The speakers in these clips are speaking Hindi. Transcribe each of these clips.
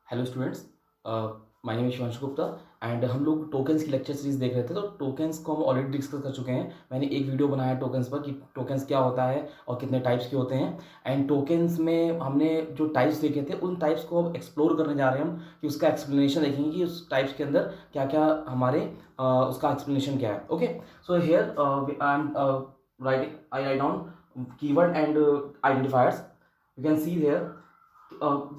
Hello students, my name is Shivanshu Gupta and हम लोग टोकन्स की लेक्चर सीरीज देख रहे थे। तो टोकन्स को हम ऑलरेडी डिस्कस कर चुके हैं। मैंने एक वीडियो बनाया है टोकन्स पर कि टोकन्स क्या होता है और कितने टाइप्स के होते हैं। एंड टोकन्स में हमने जो टाइप्स देखे थे उन टाइप्स को अब एक्सप्लोर करने जा रहे हैं हम, कि उसका एक्सप्लेनेशन देखेंगे कि उस टाइप्स के अंदर क्या क्या हमारे उसका एक्सप्लेनेशन क्या है। Okay, so here I am writing, I write down keyword and identifiers. You can see here.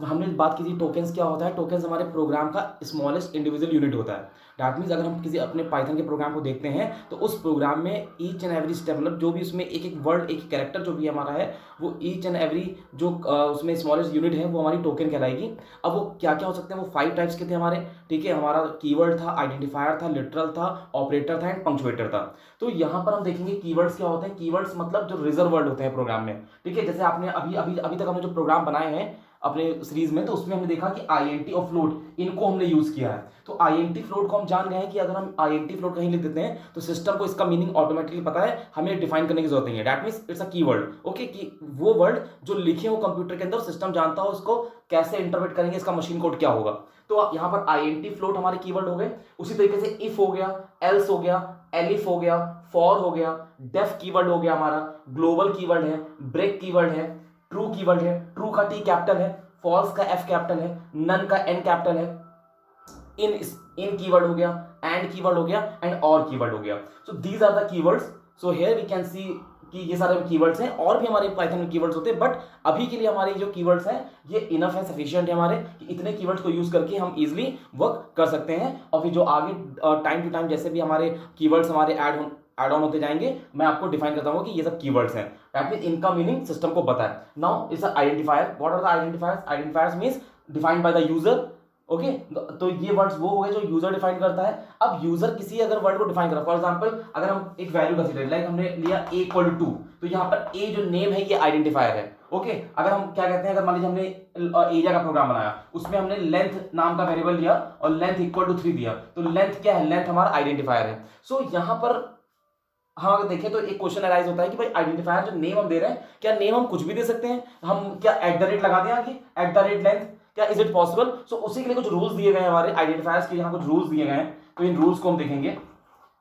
हमने बात की थी टोकन्स क्या होता है। टोकन्स हमारे प्रोग्राम का स्मॉलेस्ट इंडिविजुअल यूनिट होता है। दैट मीन्स अगर हम किसी अपने पाइथन के प्रोग्राम को देखते हैं तो उस प्रोग्राम में ईच एंड एवरी स्टेप, मतलब जो भी उसमें एक एक वर्ड, एक कैरेक्टर जो भी हमारा है, वो ईच एंड एवरी जो उसमें स्मॉलेस्ट यूनिट है वो हमारी टोकन कहलाएगी। अब वो क्या क्या हो सकते हैं, वो 5 टाइप्स के थे हमारे। ठीक है, हमारा कीवर्ड था, आइडेंटिफायर था, लिटरल था, ऑपरेटर था एंड पंक्चुएटर था। तो यहाँ पर हम देखेंगे कीवर्ड्स क्या होते हैं। कीवर्ड्स मतलब जो रिजर्व वर्ड होते हैं प्रोग्राम में। ठीक है, जैसे आपने अभी अभी अभी तक हमने जो प्रोग्राम बनाए हैं अपने सीरीज में, तो उसमें हमने देखा कि आईएनटी और फ्लोट, इनको हमने यूज किया है। तो आईएनटी फ्लोट को हम जान गए हैं कि अगर हम आईएनटी फ्लोट कहीं लिख देते हैं तो सिस्टम को इसका मीनिंग ऑटोमेटिकली पता है, हमें डिफाइन करने की जरूरत नहीं है। That means it's a keyword. Okay, कि वो वर्ड जो लिखे हो कंप्यूटर के अंदर, सिस्टम जानता हो उसको कैसे इंटरप्रेट करेंगे, इसका मशीन कोड क्या होगा। तो यहाँ पर आईएनटी फ्लोट हमारे कीवर्ड हो गए। उसी तरीके से इफ हो गया, एल्स हो गया, एलिफ हो गया, फॉर हो गया, डेफ कीवर्ड हो गया हमारा, ग्लोबल कीवर्ड है, ब्रेक कीवर्ड है, ट्रू कीवर्ड है, ट्रू का टी कैपिटल है, फॉल्स का एफ कैपिटल है, नन का एन कैपिटल है, इन कीवर्ड हो गया, एंड कीवर्ड हो गया एंड और कीवर्ड हो गया। So these are the keywords. So here we can see कि ये सारे कीवर्ड्स हैं। और भी हमारे पाइथन में कीवर्ड्स होते हैं, बट अभी के लिए हमारे जो कीवर्ड्स हैं ये इनफ है, सफिशिएंट है हमारे, कि इतने कीवर्ड्स को यूज करके हम इजीली वर्क कर सकते हैं। और फिर जो आगे टाइम टू टाइम जैसे भी हमारे कीवर्ड्स हमारे ऐड ऑन होते जाएंगे, मैं आपको डिफाइन करता हूँ कि ये सब कीवर्ड्स हैं। दैट मींस इनका मीनिंग सिस्टम को पता है। Now it's identifier. What are the identifiers? Identifiers means defined by the user. Okay, तो ये वर्ड्स वो हो गए जो यूजर डिफाइन करता है। अब यूजर किसी अगर वर्ड को डिफाइन करा, फॉर एग्जांपल अगर हम एक वैल्यू कंसीडर, लाइक हमने लिया a इक्वल टू 2, तो यहाँ पर a जो नेम है ये आइडेंटिफायर है। ओके, अगर हम क्या कहते हैं, अगर मान लीजिए हमने एरिया का प्रोग्राम बनाया, उसमें हमने लेंथ नाम का वेरिएबल लिया और लेंथ इक्वल टू 3 दिया, तो लेंथ क्या है? लेंथ हमारा आइडेंटिफायर है। सो यहाँ पर हम अगर देखें तो एक क्वेश्चन अराइज होता है कि भाई आइडेंटिफायर जो नेम हम दे रहे हैं, क्या नेम हम कुछ भी दे सकते हैं? हम क्या एट द रेट लगा दें आगे, एट द रेट लेंथ, क्या इज इट पॉसिबल? सो उसी के लिए कुछ रूल्स दिए गए हैं हमारे आइडेंटिफायर्स के। यहाँ कुछ रूल्स दिए गए हैं, तो इन रूल्स को हम देखेंगे।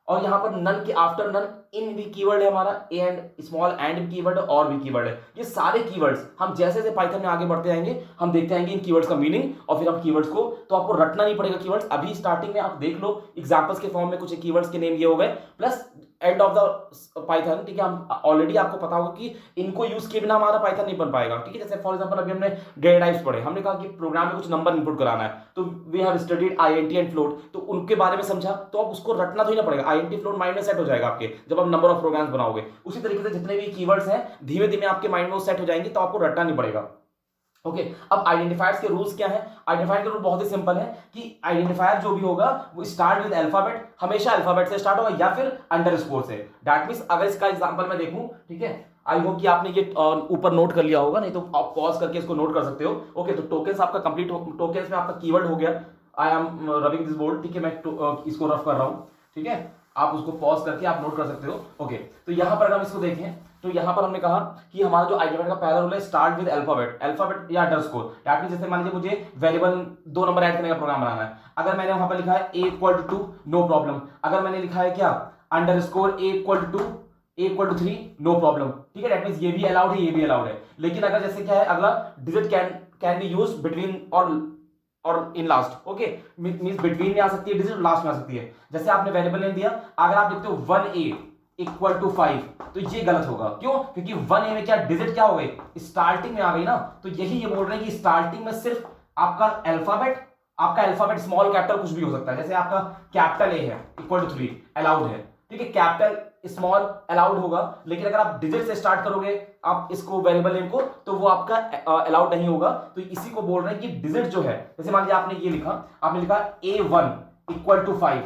और यहाँ पर नन के आफ्टर नन इन भी कीवर्ड है हमारा, एंड स्मॉल एंड भी कीवर्ड है, और भी कीवर्ड है। ये सारे कीवर्ड्स हम जैसे जैसे पाइथन में आगे बढ़ते जाएंगे हम देखते जाएंगे इन कीवर्ड्स का मीनिंग, और फिर हम कीवर्ड्स को, तो आपको रटना नहीं पड़ेगा कीवर्ड्स। अभी स्टार्टिंग में आप देख लो एग्जांपल्स के फॉर्म में कुछ कीवर्ड्स के नेम ये हो गए, plus end of the Python. ठीक है, हम ऑलरेडी आपको पता होगा कि इनको यूज किए बिना हमारा पाइथन नहीं बन पाएगा। ठीक है, जैसे फॉर एग्जांपल अभी हमने डेटा टाइप्स पढ़े, हमने कहा कि प्रोग्राम में कुछ नंबर इनपुट कराना है, तो we have studied INT and float, तो उनके बारे में समझा, तो आप उसको रटना तो ही ना पड़ेगा। आईएनटी फ्लोट माइंड में सेट हो जाएगा आपके जब आप नंबर ऑफ प्रोग्राम्स बनाओगे। उसी तरीके से जितने भी कीवर्ड्स हैं धीमे धीमे आपके माइंड में वो सेट हो जाएंगे, तो आपको रटना नहीं पड़ेगा। ओके, अब आइडेंटिफायर्स के रूल्स क्या है? आइडेंटिफायर के रूल बहुत ही सिंपल है कि आइडेंटिफायर जो भी होगा वो स्टार्ट विद अल्फाबेट, हमेशा अल्फाबेट से स्टार्ट होगा या फिर अंडरस्कोर से। दैट मींस अगर इसका एग्जांपल मैं देखूं, ठीक है, आई होप कि आपने ये ऊपर नोट कर लिया होगा, नहीं तो आप पॉज करके इसको नोट कर सकते हो। ओके, तो टोकन्स आपका कंप्लीट हो, टोकन्स में आपका कीवर्ड हो गया, I am rubbing this board. ठीक है, मैं इसको रफ कर रहा हूं। ठीक है, आप उसको पॉज करके आप नोट कर सकते हो। ओके, तो यहां पर अगर हम इसको देखें तो यहां पर हमने कहा कि हमारा जो आइडेंटिफायर का पहला रूल है स्टार्ट विद अल्फाबेट, अल्फाबेट या अंडरस्कोर। दैट मींस जैसे मान लीजिए मुझे वेरिएबल 2 नंबर ऐड करने का प्रोग्राम बनाना है, अगर मैंने वहां पर लिखा है a equal to 2, no problem. अगर मैंने लिखा है क्या, underscore a equal to 2, a equal to 3, no problem. ठीक है, दैट मींस ये भी अलाउड है, ये भी अलाउड है। लेकिन अगर जैसे क्या है, अगला digit can be used between और in last. Okay, means between में आ सकती है डिजिट, लास्ट में आ सकती है। जैसे आपने वेरिएबल नेम दिया, अगर आप लिखते हो 1a इक्वल टू 5, तो ये गलत होगा। क्यों? क्योंकि 1a में क्या डिजिट क्या हो गई, स्टार्टिंग में आ गई ना। तो यही ये बोल रहे हैं कि स्टार्टिंग में सिर्फ आपका अल्फाबेट स्मॉल कैपिटल कुछ भी हो सकता है। जैसे आपका कैपिटल ए है इक्वल टू 3, अलाउड है। ठीक है, कैपिटल स्मॉल अलाउड होगा, लेकिन अगर आप डिजिट से स्टार्ट करोगे आप इसको वेरिएबल नेम को, तो वो आपका अलाउड नहीं होगा। तो इसी को बोल रहे हैं कि डिजिट जो है, जैसे मान लीजिए आपने ये लिखा, आपने लिखा a1 इक्वल टू 5,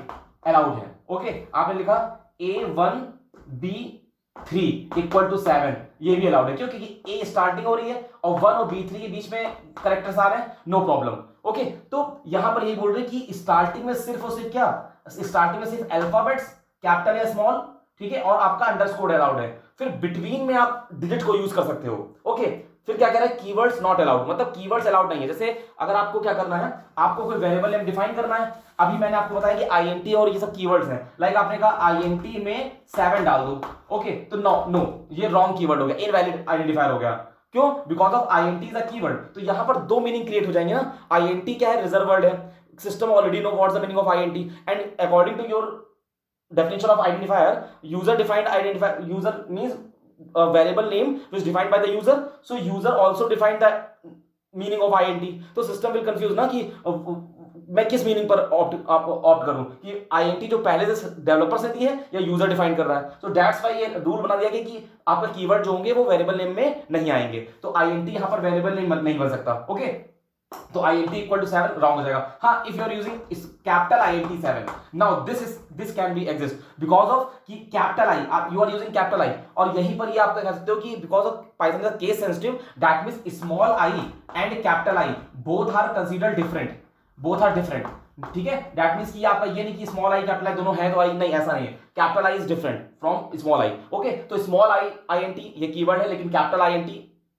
अलाउड है। ओके, आपने लिखा a1b3 इक्वल टू 7, ये भी अलाउड है। क्यों? क्योंकि a स्टार्टिंग हो रही है और 1 और b3 के बीच में करेक्टर्स आ रहे हैं, नो प्रॉब्लम। ओके, तो यहां पर ये बोल रहे हैं कि स्टार्टिंग में सिर्फ और सिर्फ क्या, स्टार्टिंग में सिर्फ अल्फाबेट्स कैपिटल या स्मॉल, ठीक है, और आपका अंडरस्कोर अलाउड है। फिर बिटवीन में आप डिजिट को यूज कर सकते हो। ओके, फिर क्या कह रहा है, कीवर्ड्स नॉट अलाउड, मतलब कीवर्ड्स अलाउड नहीं है। जैसे अगर आपको क्या करना है, आपको कोई वेरिएबल नेम डिफाइन करना है, अभी मैंने आपको बताया कि आईएनटी और ये सब कीवर्ड्स हैं, लाइक आपने कहा आईएनटी में 7 डाल दो, ओके, तो नो ये रॉन्ग कीवर्ड हो गया, इनवैलिड आइडेंटिफायर हो गया। क्यों? Because of INT is a keyword. तो यहां पर दो मीनिंग क्रिएट हो जाएंगे ना, आईएनटी क्या है, रिजर्व वर्ड है, system already know what's the meaning of INT, and according to your definition of identifier, user defined identifier, user means a variable name which is defined by the user, so user also defined the meaning of int, तो system will confuse ना कि मैं किस मीनिंग पर ऑप्ट करूं, कि int जो पहले से डेवलपर से दी है या यूजर डिफाइन कर रहा है। सो दैट्स व्हाई ये रूल बना दिया गया कि आपका कीवर्ड जो होंगे वो वेरिएबल नेम में नहीं आएंगे, तो int यहां पर वेरिएबल नेम नहीं बन सकता, ओके। तो int इक्वल टू 7 रॉन्ग हो जाएगा। हाँ, if you are using capital int 7, now this can be exist because of कि कैपिटल आई, आप you are using capital I, और यहीं पर ये आप कह सकते हो कि because of Python is case sensitive, that means small I and capital I both are considered different, both are different, ठीक है। दैट मींस कि आपका ये नहीं कि स्मॉल आई कैपिटल आई दोनों है तो आई, नहीं, ऐसा नहीं है, capital I is different from small I, okay. तो स्मॉल आई int ये कीवर्ड है, लेकिन capital int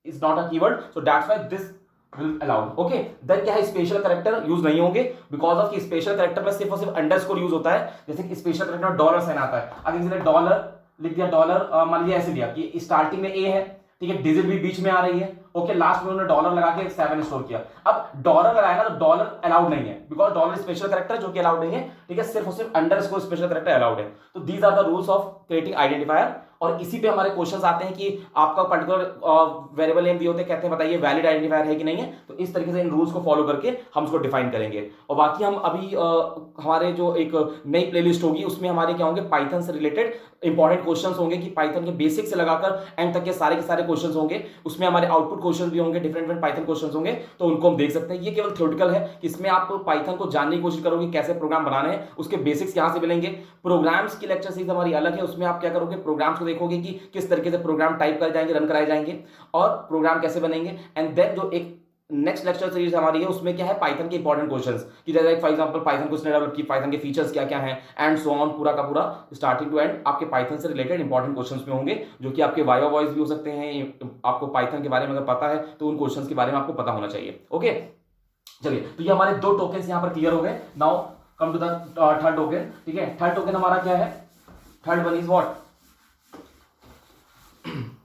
is not a keyword, so that's why this will allowed, okay। Then क्या है, स्पेशल कैरेक्टर यूज नहीं होंगे बिकॉज ऑफ कि स्पेशल कैरेक्टर में सिर्फ और सिर्फ अंडरस्कोर यूज होता है। जैसे कि स्पेशल कैरेक्टर में डॉलर साइन आता है, अगर किसी ने डॉलर लिख दिया, डॉलर मान लीजिए ऐसे दिया कि स्टार्टिंग में ए है, ठीक है, डिजिट भी बीच में आ रही है, ओके, लास्ट में उन्होंने डॉलर लगा के 7 स्टोर किया। अब डॉलर लगाया ना, तो डॉलर अलाउड नहीं है बिकॉज डॉलर स्पेशल कैरेक्टर जो कि अलाउड नहीं है, ठीक है, सिर्फ और सिर्फ अंडरस्कोर स्पेशल कैरेक्टर अलाउड है। तो these are the rules of creating identifier, और इसी पे हमारे क्वेश्चंस आते हैं कि आपका पर्टिकुलर वेरिएबल नेम दिए होते हैं, कहते हैं बताइए वैलिड आइडेंटिफायर है कि नहीं है, तो इस तरीके से इन रूल्स को फॉलो करके हम उसको डिफाइन करेंगे। और बाकी हम अभी हमारे जो एक नई प्लेलिस्ट होगी उसमें हमारे क्या होंगे, पाइथन से रिलेटेड इंपॉर्टेंट क्वेश्चंस होंगे, कि पाइथन के बेसिक से लगाकर एंड तक के सारे क्वेश्चंस होंगे, उसमें हमारे आउटपुट क्वेश्चन भी होंगे, डिफरेंट पाइथन क्वेश्चंस होंगे, तो उनको हम देख सकते हैं। ये केवल थ्योरेटिकल है, इसमें आप पाइथन को जानने की कोशिश करोगे, कैसे प्रोग्राम बनाने हैं, उसके बेसिक्स यहां से मिलेंगे। प्रोग्राम्स की लेक्चर सीरीज हमारी अलग है, उसमें आप क्या करोगे, प्रोग्राम्स को देखोगे कि किस तरीके से प्रोग्राम टाइप कराए जाएंगे, रन कराए जाएंगे, और प्रोग्राम कैसे बनेंगे। एंड देन जो एक नेक्स्ट लेक्चर सीरीज हमारी है उसमें क्या है, पाइथन के इंपॉर्टेंट क्वेश्चंस, कि जैसे फॉर एग्जांपल पाइथन को उसने डेवलप की, पाइथन के फीचर्स क्या क्या हैं, एंड सो ऑन, पूरा का पूरा स्टार्टिंग टू एंड आपके पाइथन से रिलेटेड इंपॉर्टेंट क्वेश्चंस में होंगे, जो कि आपके वाया वॉइस भी हो सकते हैं। आपको पाइथन के बारे में अगर पता है तो उन क्वेश्चंस के बारे में आपको पता होना चाहिए, ओके। चलिए, तो ये हमारे दो टोकन्स यहां पर क्लियर हो गए। Now come to the third token, ठीक है। थर्ड टोकन हमारा क्या है, third one is what,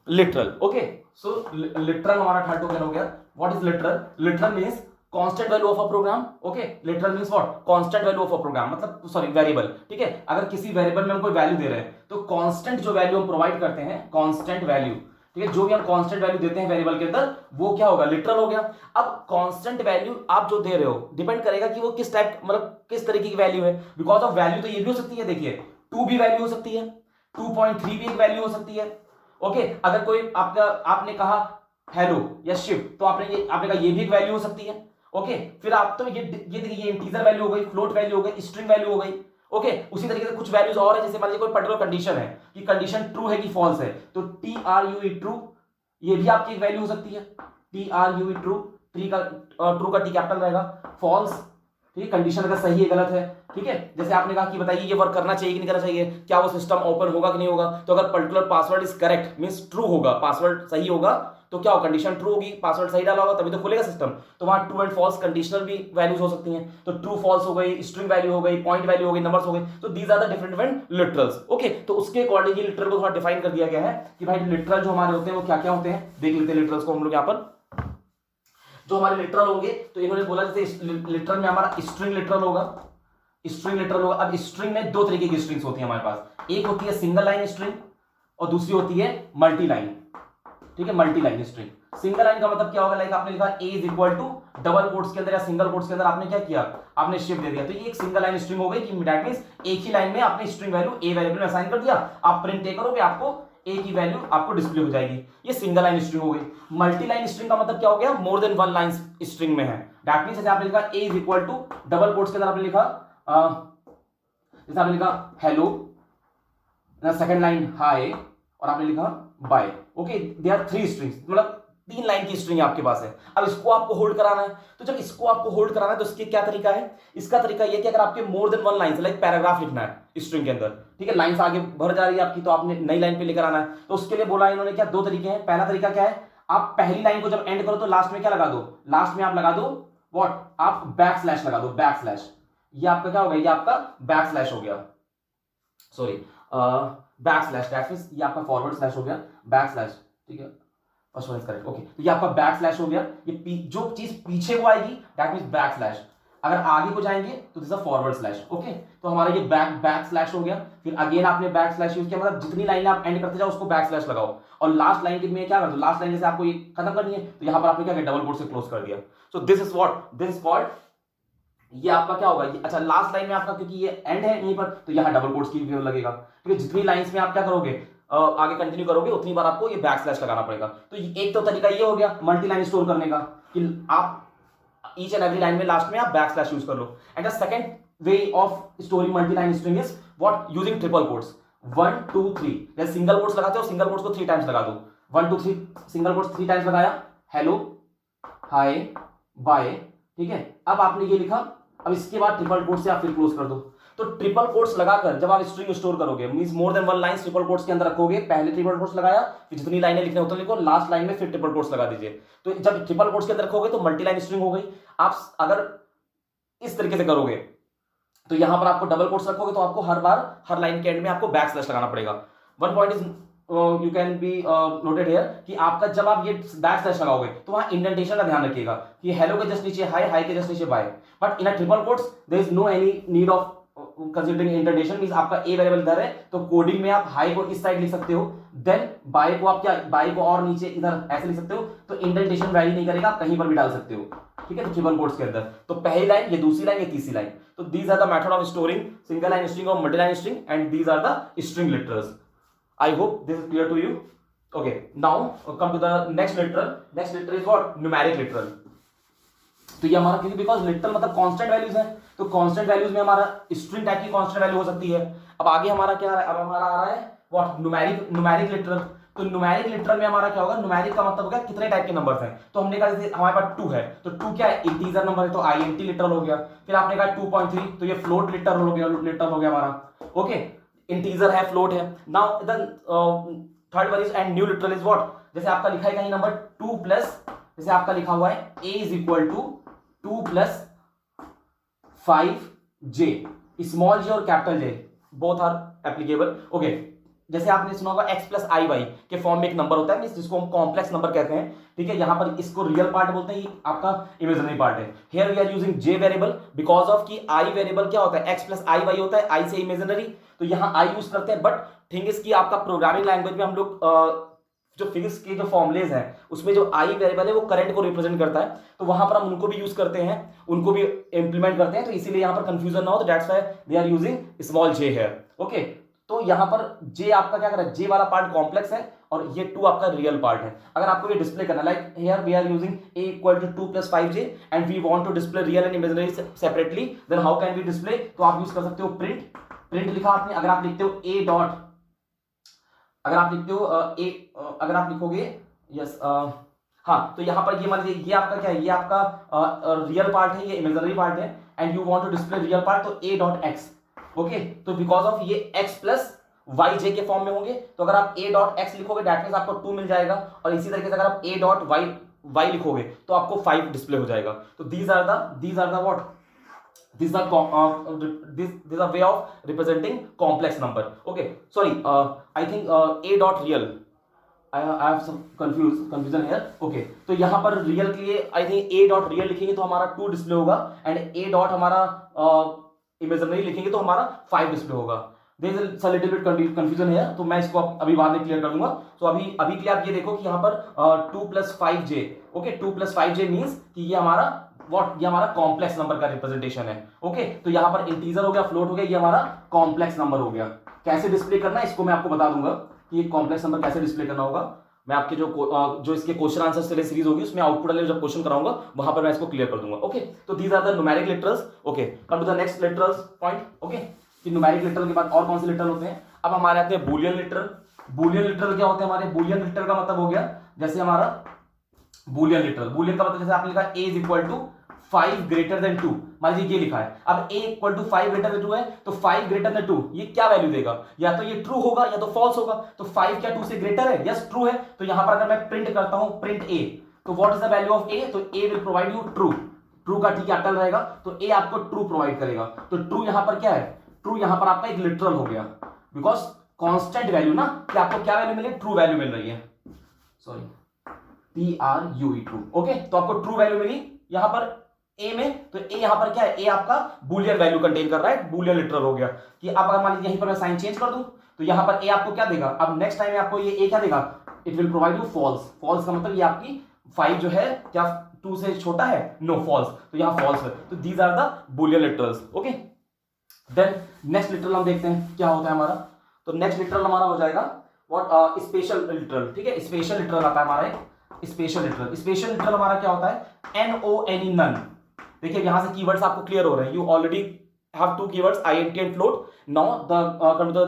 literal, okay. So literal हमारा थर्ड टोकन हो गया। What is literal? Literal means constant value of a program, okay. Literal means what, constant value of a program, मतलब सॉरी वेरिएबल, ठीक है। अगर किसी वेरिएबल में हम कोई वैल्यू दे रहे हैं तो कांस्टेंट जो वैल्यू हम प्रोवाइड करते हैं, कांस्टेंट वैल्यू, ठीक है, जो भी हम कांस्टेंट वैल्यू देते हैं वेरिएबल के अंदर, वो क्या होगा, लिटरल हो गया। अब कांस्टेंट वैल्यू आप जो दे रहे हो डिपेंड करेगा कि वो किस टाइप, मतलब किस तरीके की वैल्यू है, बिकॉज ऑफ वैल्यू तो ये भी हो सकती है, देखिए 2 भी वैल्यू हो सकती है, 2.3 भी एक वैल्यू हो सकती है, ओके। अगर कोई आपका, आपने कहा हेलो या शिफ्ट, तो आपने कहा ये भी एक वैल्यू हो सकती है, ओके। फिर आप तो ये देखिए, ये इंटीजर वैल्यू हो गई, फ्लोट वैल्यू हो गई, स्ट्रिंग वैल्यू हो गई, ओके। उसी तरीके से कुछ वैल्यूज और है, जैसे मान लीजिए कोई पर्टिकुलर कंडीशन है कि कंडीशन ट्रू है कि फॉल्स है, तो TRUE ट्रू, ये भी आपकी एक वैल्यू हो सकती है, TRUE ट्रू, ट्रू का T कैपिटल रहेगा, फॉल्स, ठीक है, कंडीशन अगर सही है गलत है, ठीक है। जैसे आपने कहा कि बताइए ये वर्क करना चाहिए कि नहीं करना चाहिए, क्या वो सिस्टम ओपन होगा कि नहीं होगा, तो अगर particular password is correct means true होगा, पासवर्ड सही होगा, तो क्या हो, कंडीशन ट्रू होगी, पासवर्ड सही डाला होगा तभी तो खुलेगा सिस्टम, तो वहां ट्रू एंड फॉल्स कंडीशनल भी वैल्यूज हो सकती हैं, तो ट्रू फॉल्स हो गई, स्ट्रिंग वैल्यू हो गई, पॉइंट वैल्यू हो गई, नंबर्स हो गए, तो these are the different literals, okay. तो उसके अकॉर्डिंग लिटरल को थोड़ा डिफाइन कर दिया गया है कि भाई लिटरल जो हमारे होते हैं वो क्या क्या होते हैं, देख लेते हैं लिटरल्स को हम लोग यहाँ पर। जो हमारे लिटरल होंगे, तो इन्होंने बोला जैसे लिटरल में हमारा स्ट्रिंग लिटरल होगा, स्ट्रिंग लिटरल होगा। अब स्ट्रिंग में दो तरीके की स्ट्रिंग्स होती है हमारे पास, एक होती है सिंगल लाइन स्ट्रिंग और दूसरी होती है मल्टी लाइन, ठीक है, multi line string. Single line का मतलब क्या होगा, लाइक आपने लिखा a is equal to double quotes के अंदर या सिंगल कोट्स के अंदर आपने क्या किया, आपने शिफ्ट दे दिया, तो ये एक सिंगल लाइन स्ट्रिंग हो गई, कि दैट मींस एक ही लाइन में आपने स्ट्रिंग वैल्यू a वेरिएबल में असाइन कर दिया, आप प्रिंट करोगे आपको a की वैल्यू आपको डिस्प्ले हो जाएगी, ये सिंगल लाइन स्ट्रिंग हो गई। मल्टी लाइन स्ट्रिंग का मतलब क्या हो गया, more than one line string में है, दैट मींस जैसे आपने लिखा a is equal to double quotes के अंदर आपने लिखा जैसे आपने लिखा हेलो, सेकंड लाइन हाय, और आपने लिखा bye, okay. They are 3 strings, मतलब 3 लाइन की स्ट्रिंग आपके पास है। अब इसको आपको होल्ड कराना है, तो जब इसको आपको होल्ड कराना है तो इसके क्या तरीका है, इसका तरीका यह कि अगर आपके मोर than one line, like paragraph लिखना है स्ट्रिंग के अंदर, ठीक है, लाइंस आगे भर जा रही है आपकी, तो आपने नई लाइन पे लेकर आना है, तो उसके लिए बोला इन्होंने क्या, दो तरीके हैं। पहला तरीका क्या है, आप पहली लाइन को जब एंड करो तो लास्ट में क्या लगा दो, लास्ट में आप लगा दो व्हाट, आप बैक स्लैश लगा दो, बैक स्लैश। ये आपका क्या हो गया, ये आपका बैक स्लैश हो गया, sorry back slash, that means ये आपका फॉरवर्ड स्लैश हो गया, बैक स्लैश, ठीक है, first one is correct, okay. तो ये आपका बैक स्लैश हो गया, ये जो चीज पीछे को आएगी दैट मींस बैक स्लैश, अगर आगे को जाएंगे तो this is a forward slash, okay. तो हमारा ये बैक स्लैश हो गया, फिर अगेन आपने बैक स्लैश यूज किया, मतलब जितनी लाइन आप एंड करते जाओ उसको बैक स्लैश लगाओ, और लास्ट लाइन के में क्या कर दो, लास्ट लाइन जैसे आपको ये खत्म करनी है तो यहां पर आपने क्या किया, डबल कोट से क्लोज कर दिया। So this is what, this is called, ये आपका क्या होगा, ये अच्छा लास्ट लाइन में आपका क्योंकि ये एंड है यहीं पर तो यहां डबल कोट्स की भी लगेगा, ठीक है। जितनी लाइंस में आप क्या करोगे, आगे कंटिन्यू करोगे उतनी बार आपको ये बैक स्लैश लगाना पड़ेगा। तो एक तो तरीका ये हो गया मल्टी लाइन स्टोर करने का कि आप ईच एंड एवरी लाइन में लास्ट में आप बैक स्लैश यूज कर लो। And the second way of storing multi line string is what, using triple quotes, 1 2 3। जैसे सिंगल कोट्स लगाते हो, सिंगल कोट्स को 3 टाइम्स लगा दो, 1 2 3 सिंगल कोट्स 3 टाइम्स लगाया, हेलो, हाय, बाय, ठीक है। अब आपने ये लिखा, अब इसके बाद ट्रिपल कोट से आप फिर क्लोज कर दो। तो ट्रिपल कोट्स लगाकर जब आप स्ट्रिंग स्टोर करोगे, means more than one line triple quotes के अंदर रखोगे, पहले ट्रिपल कोट्स लगाया, फिर जितनी लाइनें लिखने उतनी लिखो, लास्ट लाइन में फिर ट्रिपल कोट्स लगा दीजिए। तो जब ट्रिपल कोट्स के अंदर रखोगे तो मल्टी लाइन स्ट्रिंग हो गई। आप अगर इस तरीके से करोगे तो यहां पर आपको डबल कोट्स रखोगे तो आपको हर बार हर लाइन के एंड में आपको बैक स्लैश लगाना पड़ेगा। One point is you can be noted here कि आपका जब आप ये बैक स्लैश लगाओगे तो वहां इंडेंटेशन का ध्यान रखिएगा कि हेलो के जस्ट नीचे हाय, हाय के जस्ट नीचे bye. But in a triple quotes there is no any need of considering indentation, means आपका ए वेरिएबल इधर है तो कोडिंग में आप हाई को इस साइड लिख सकते हो, देन बाय को आप क्या, बाय को और नीचे इधर ऐसे लिख सकते हो, तो इंडेंटेशन वैरी नहीं करेगा, आप कहीं पर भी डाल सकते हो, ठीक है। तो ट्रिपल कोट्स के अंदर तो पहली लाइन, ये दूसरी लाइन, ये तीसरी लाइन। तो these are the method of storing single line string और multi line string, and these are the string literals. I hope this is clear to you. Okay, now come to the next literal. Next literal is what? Numeric literal. तो ये हमारा क्योंकि बिकॉज लिटरल मतलब कांस्टेंट वैल्यूज है, तो कांस्टेंट वैल्यूज में हमारा स्ट्रिंग टाइप की कांस्टेंट वैल्यू हो सकती है। अब आगे हमारा क्या है, अब हमारा आ रहा है व्हाट, न्यूमेरिक लिटरल। तो न्यूमेरिक लिटरल में हमारा क्या होगा, न्यूमेरिक का मतलब होगा कितने टाइप के नंबर्स हैं। तो हमने कहा जैसे हमारे पास 2 है तो 2 क्या है, इंटीजर नंबर है तो INT लिटरल हो गया। फिर आपने कहा 2.3 तो ये फ्लोट लिटरल हो गया हमारा, ओके, इंटीजर है, फ्लोट है। Now the third one is and new literal is what, जैसे आपका लिखा है कहीं नंबर 2 प्लस, जैसे आपका लिखा हुआ है a is equal to 2 plus 5j, small j और capital j both are applicable, okay. जैसे आपने सुना होगा x प्लस आई वाई के फॉर्म में एक नंबर होता है जिसको हम कॉम्प्लेक्स नंबर कहते हैं, ठीक है। यहां पर इसको रियल पार्ट बोलते हैं, ये आपका इमेजिनरी पार्ट है। Here we are using j variable because of कि i वेरिएबल क्या होता है, x प्लस आई वाई होता है, i से इमेजिनरी, तो यहां i यूज करते हैं। बट थिंग इज कि आपका प्रोग्रामिंग लैंग्वेज में हम लोग जो फिजिक्स के जो फॉर्मूलेज हैं उसमें जो i वेरिएबल है वो करंट को रिप्रेजेंट करता है, तो वहां पर हम उनको भी यूज करते हैं, उनको भी इंप्लीमेंट करते हैं, तो इसीलिए यहां पर कंफ्यूजन ना हो, तो that's why they are using small j here, okay. तो यहां पर j आपका क्या कर रहा है, j वाला पार्ट कॉम्प्लेक्स है और ये 2 आपका रियल पार्ट है। अगर आपको ये डिस्प्ले करना, like here we are using a equal to 2 plus 5j and we want to display real and imaginary separately, then how can we display, तो आप यूज कर सकते हो प्रिंट लिखा आपने, अगर आप लिखते हो a डॉट, अगर आप लिखते हो अगर आप लिखोगे यस हाँ, तो यहां पर ये मान लीजिए ये आपका क्या है, ये आपका रियल पार्ट है, ये इमेजिनरी पार्ट है, and you want to display real part, तो a डॉट x, ओके। तो बिकॉज ऑफ ये x प्लस वाई जे के फॉर्म में होंगे, तो अगर आप a डॉट x लिखोगे दैट मींस आपको 2 मिल जाएगा, और इसी तरीके से अगर आप a डॉट y लिखोगे तो आपको 5 डिस्प्ले हो जाएगा। तो these are the what, these are way of representing complex number, okay. Sorry, I think a dot real, I have some confusion here, okay. तो यहाँ पर रियल के लिए I think a dot real लिखेंगे तो हमारा 2 डिस्प्ले होगा, एंड a डॉट हमारा इमेजिनरी लिखेंगे तो हमारा 5 डिस्प्ले होगा। There is a little bit confusion है, तो मैं इसको अभी बाद में क्लियर कर दूंगा। तो अभी के लिए आप ये देखो कि यहाँ पर 2 plus 5j, okay, 2 plus 5j means कि ये हमारा व्हाट, ये हमारा कॉम्प्लेक्स नंबर का रिप्रेजेंटेशन है, ओके। तो यहाँ पर इंटीजर हो गया, फ्लोट हो गया, ये हमारा कॉम्प्लेक्स नंबर हो गया। कैसे डिस्प्ले करना है इसको मैं आपको बता दूंगा कि ये कॉम्प्लेक्स नंबर कैसे डिस्प्ले करना होगा। मैं आपके जो इसके क्वेश्चन आंसर सीरीज होगी उसमें आउटपुट वाले जब क्वेश्चन कराऊंगा वहां पर मैं इसको क्लियर कर दूंगा, ओके। तो these are the numeric literals, okay. Come to the next literals point, okay, कि न्यूमेरिक लिटरल के बाद और कौन से लिटरल होते हैं। अब हमारे आते हैं बूलियन लिटरल। बूलियन लिटरल क्या होते हैं हमारे, बूलियन लिटरल का मतलब हो गया जैसे हमारा बूलियन लिटरल, बूलियन का मतलब जैसे आपने लिखा a is equal to 5 greater than 2, मान लीजिए ये लिखा है, अब a equal to 5 greater than 2 है, तो 5 ग्रेटर देन 2 ये क्या वैल्यू देगा, या तो ये ट्रू होगा या तो फॉल्स होगा। तो 5 क्या 2 से ग्रेटर है, यस ट्रू है। तो यहां पर अगर मैं प्रिंट करता हूं प्रिंट a, तो what is the value of a, तो a will provide you true, true का ठीक है अटल रहेगा, तो a आपको ट्रू प्रोवाइड करेगा। तो ट्रू यहां पर क्या है, ट्रू यहां पर आपका एक लिटरल हो गया, बिकॉज कांस्टेंट वैल्यू ना, कि आपको क्या वैल्यू मिली, ट्रू वैल्यू मिल रही है, सॉरी TRUE ट्रू। ओके, तो आपको ट्रू वैल्यू मिली यहां पर ए में, तो ए यहां पर क्या है, ए आपका बुलियन वैल्यू कंटेन कर रहा है, बुलियन लिटरल हो गया। कि अब अगर मान लीजिए यहीं पर मैं साइन चेंज कर दूं, तो यहां पर ए आपको क्या देगा, अब नेक्स्ट टाइम आपको ये ए क्या देगा, it will provide you false. False का मतलब ये आपकी 5 जो है क्या 2 से छोटा है, नो फॉल्स, तो यहां फॉल्स है। तो these are the boolean literals. Okay, then next literal हम देखते हैं क्या होता है हमारा। तो नेक्स्ट लिटरल हमारा हो जाएगा व्हाट, स्पेशल लिटरल। ठीक है, स्पेशल लिटरल आता है हमारा एक स्पेशल लिटरल। स्पेशल लिटरल हमारा क्या होता है, NONE नन। देखिए यहां से कीवर्ड्स आपको क्लियर हो रहे हैं, you already have 2 keywords INT and float. Now the